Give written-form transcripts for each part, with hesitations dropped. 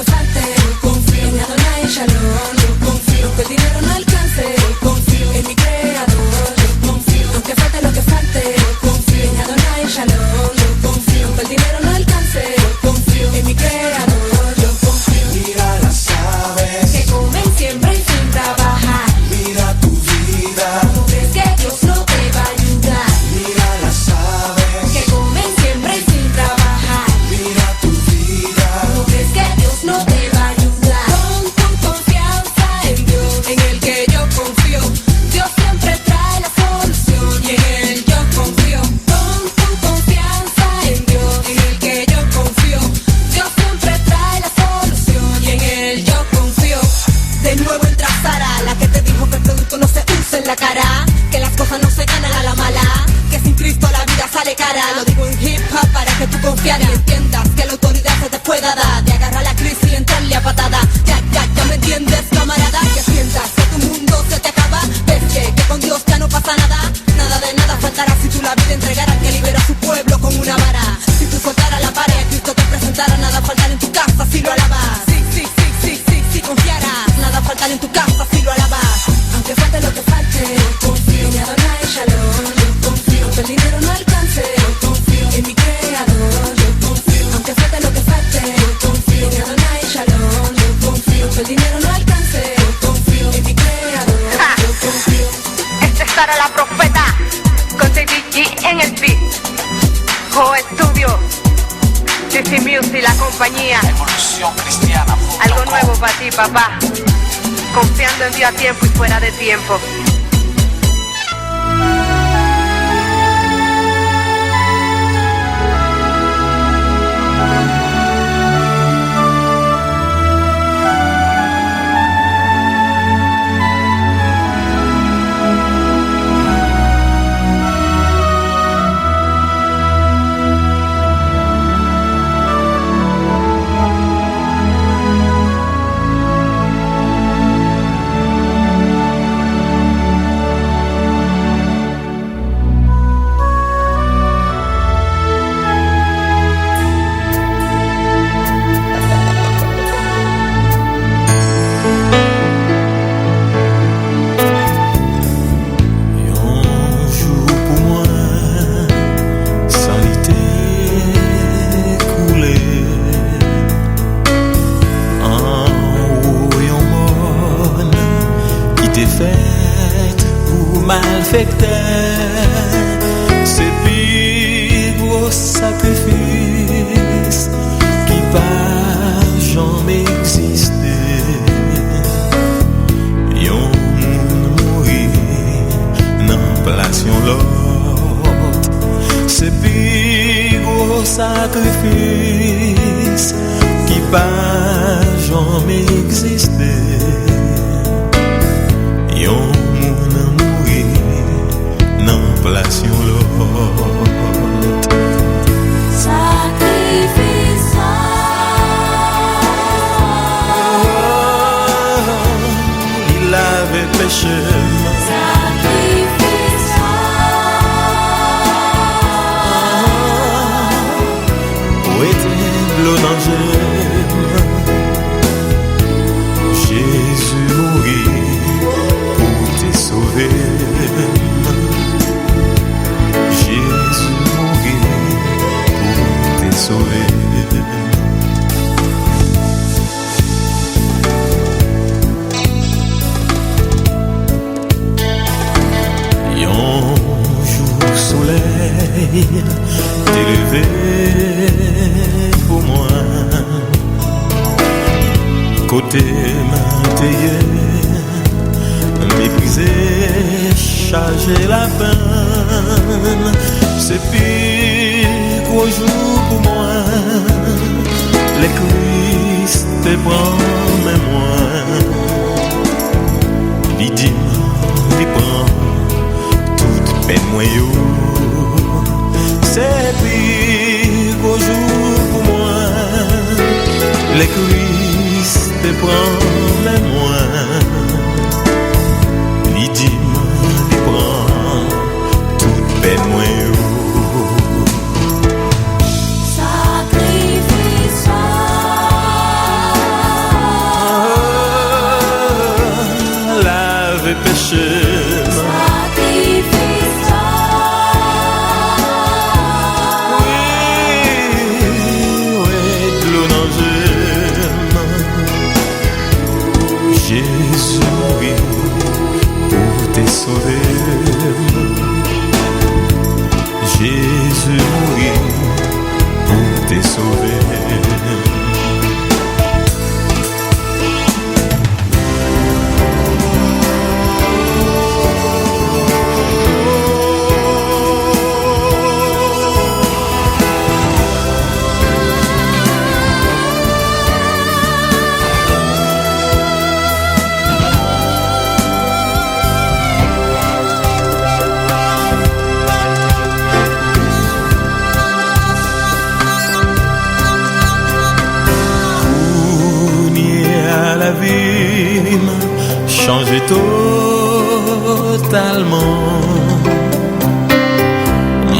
que falte, yo confío en Adonai Shalom, yo confío que el dinero no alcance, yo confío en mi creador, yo confío, aunque falte lo que falte, yo confío en Adonai Shalom, yo confío que el dinero no alcance, yo confío en mi creador, yo confío. Mira las aves que comen siempre y sin trabajar. Mira tu vida, ¿Cómo crees que Dios no te va a ayudar? mira las aves Que comen siempre y sin trabajar. Mira tu vida, ¿Cómo crees que Dios no te va a ayudar? Pon tu confianza en Dios, en el que yo confío. Dios siempre trae la solución y en él yo confío. Pon tu confianza en Dios, en el que yo confío. Dios siempre trae la solución y en él yo confío. De nuevo entra Sara, la que te dijo que el producto no se usa en la cara, que las cosas no se ganan a la mala, que sin Cristo la vida sale cara. Lo digo en hip hop para que tú confías y entiendas que la autoridad se te pueda dar, de agarrar la crisis y entrarle a patada. Ya me entiendes, camarada, que sientas que tu mundo se te acaba. Ves que con Dios ya no pasa nada, nada de nada faltará si tú la vida entregaras, que libera a su pueblo con una vara. Si tú soltaras la vara y a Cristo te presentara, nada faltará en tu casa si lo alabas. Sí, confiarás, nada faltará en tu casa si lo alabas. Aunque falte lo que falte, yo confío en Adonai Shalom, yo confío que el dinero no alcance, yo confío en mi creador, yo confío. Aunque falte lo que falte, yo confío en Adonai Shalom, yo confío que el dinero no alcance, yo confío en mi creador, yo confío. Esta es Sara la profeta, con TDG en el beat. Jo Studio, CC Music, la compañía. Evolución Cristiana. Algo nuevo para ti, papá. Confiando en Dios a tiempo y fuera de tiempo. C'est pire au sacrifice qui pas jamais existé. Yon mourir nan place yon l'autre. C'est pire au sacrifice qui pas jamais existé. Yon place yon l'autre. Sacrifice, il avait péché. sacrifice, Où était le danger? Jésus mourit pour te sauver. Sauver. Yon jour soleil t'est levé pour moi. Côté maintillé, méprisé, chargé la peine. C'est pire qu'au jour pour moi. Les Christ te prend mémoire. Il dit, il prend toute peine moyo. C'est pire qu'au jour pour moi. Les Christ te prend mémoire. Il dit, il prend toute peine moyo. la vie m'a changé totalement.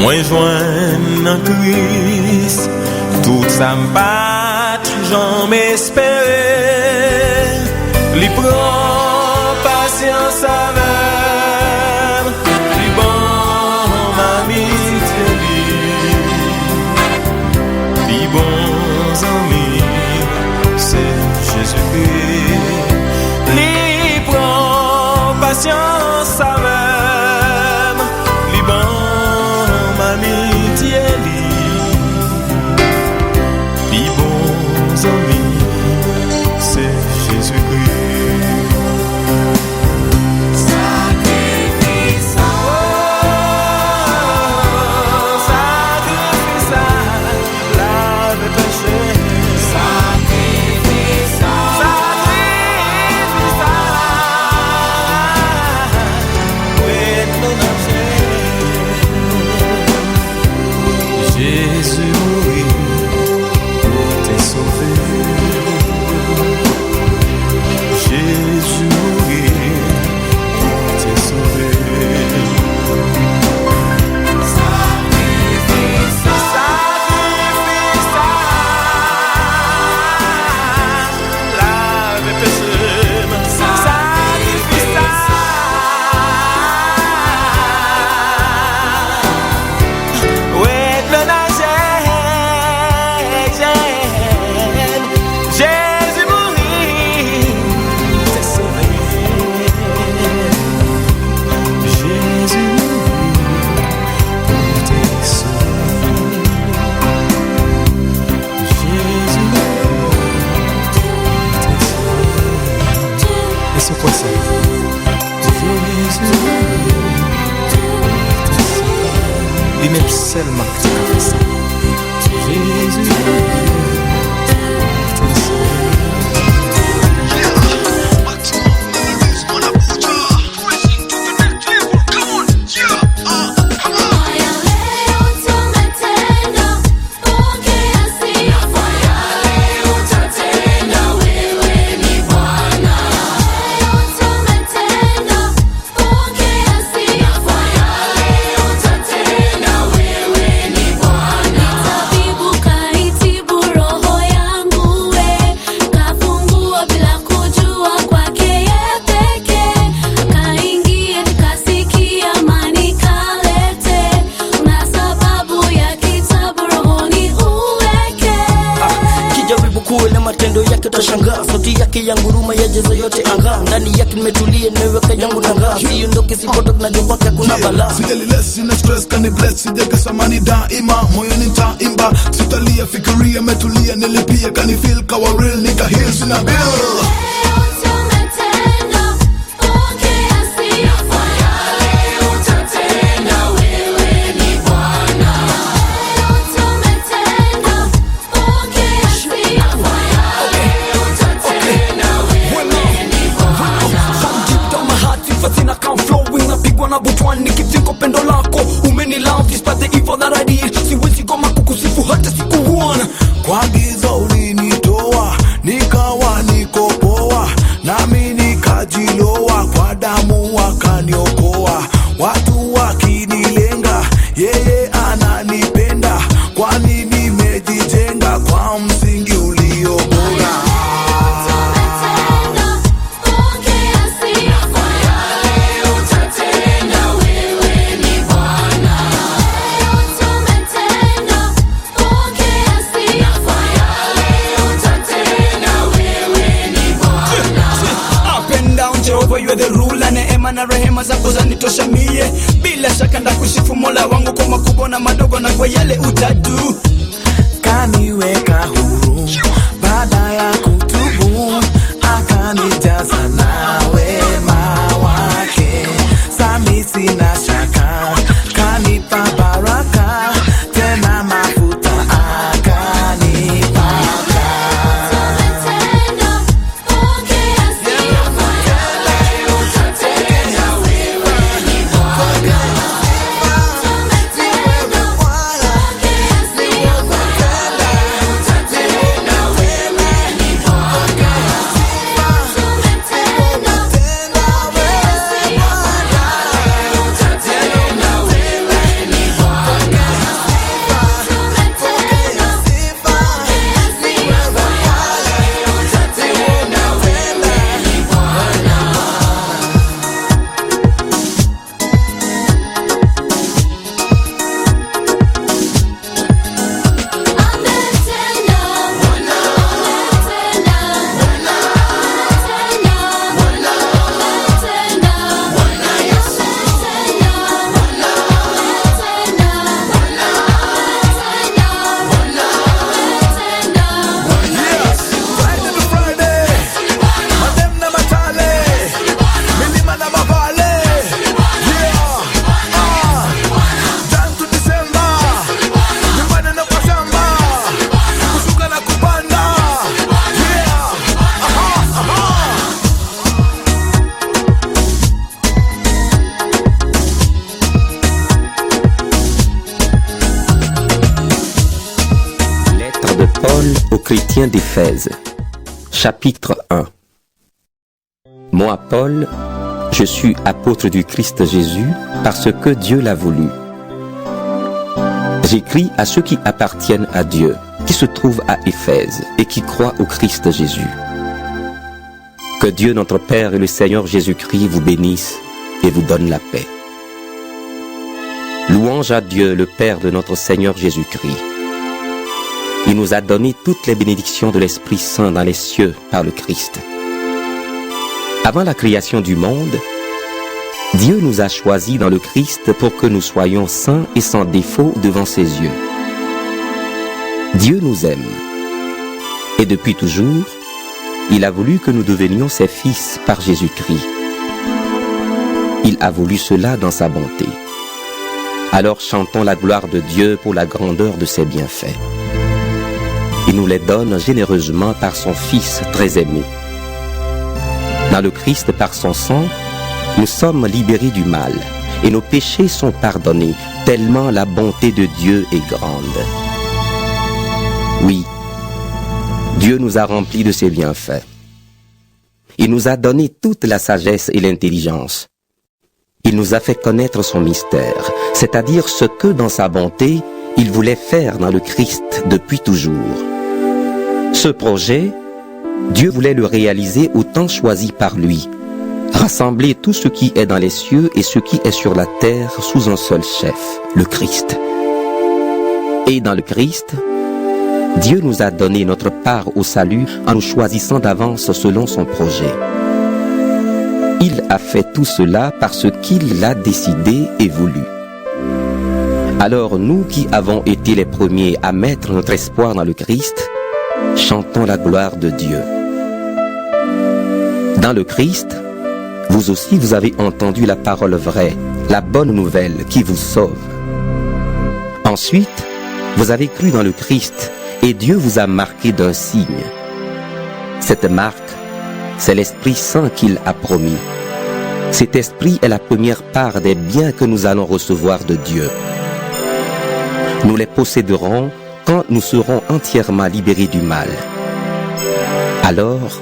Moi joins en Christ, tout ça m'a toujours m'espérer. Li prend patience avec, li bon m'amitié li bons amis, c'est Jésus-Christ. Li prend patience avec, li bon m'amitié li bons amis, c'est Jésus-Christ. Lui-même seulement qui a fait ça. Jésus. matendo yake utashangaa, sauti yake ya nguruma yajaza yote anga, ndani yake nimetulia nimeweka yangu nanga, siondoke sipotoka na jopaka kuna balaa, sijali less ina stress kani bless, sijaka samani daima, moyo nitaimba, sitalia fikiria metulia, nilipia kani feel kawa real, nika heal sina bill. Nikitiko pendo lako umeni love despite the evil that I did, siwezi goma kukusifu hata siku one. Kwa giza ulinitoa nikawa niko poa, nami nikajiloa, kwa damu wakaniokoa, watu wakinilenga yeye ananipenda, kwani nimejijenga kwa msingi ulio bora. You are the ruler, neema na rehema zako zanitosha mie, bila shaka ndakusifu Mola wangu kwa makubwa na madogo na kwa yale utadu. Kaniweka huru baada ya kutubu, akanijaza na wema wake, sami sina shaka, kanipa baraka, tena mafuta akanipaka. aux chrétiens d'Éphèse, chapitre 1. Moi, Paul, je suis apôtre du Christ Jésus parce que Dieu l'a voulu. J'écris à ceux qui appartiennent à Dieu, qui se trouvent à Éphèse et qui croient au Christ Jésus. Que Dieu notre Père et le Seigneur Jésus-Christ vous bénissent et vous donne la paix. Louange à Dieu, le Père de notre Seigneur Jésus-Christ. Il nous a donné toutes les bénédictions de l'Esprit Saint dans les cieux par le Christ. Avant la création du monde, Dieu nous a choisis dans le Christ pour que nous soyons saints et sans défaut devant ses yeux. Dieu nous aime. Et depuis toujours, il a voulu que nous devenions ses fils par Jésus-Christ. Il a voulu cela dans sa bonté. Alors chantons la gloire de Dieu pour la grandeur de ses bienfaits. Il nous les donne généreusement par son Fils très aimé. Dans le Christ, par son sang, nous sommes libérés du mal et nos péchés sont pardonnés, tellement la bonté de Dieu est grande. Oui, Dieu nous a remplis de ses bienfaits. Il nous a donné toute la sagesse et l'intelligence. Il nous a fait connaître son mystère, c'est-à-dire ce que dans sa bonté, il voulait faire dans le Christ depuis toujours. Ce projet, Dieu voulait le réaliser au temps choisi par lui, rassembler tout ce qui est dans les cieux et ce qui est sur la terre sous un seul chef, le Christ. Et dans le Christ, Dieu nous a donné notre part au salut en nous choisissant d'avance selon son projet. Il a fait tout cela parce qu'il l'a décidé et voulu. Alors nous qui avons été les premiers à mettre notre espoir dans le Christ, chantons la gloire de Dieu. Dans le Christ, vous aussi vous avez entendu la parole vraie, la bonne nouvelle qui vous sauve. Ensuite, vous avez cru dans le Christ et Dieu vous a marqué d'un signe. Cette marque, c'est l'Esprit Saint qu'il a promis. Cet Esprit est la première part des biens que nous allons recevoir de Dieu. Nous les posséderons quand nous serons entièrement libérés du mal. Alors,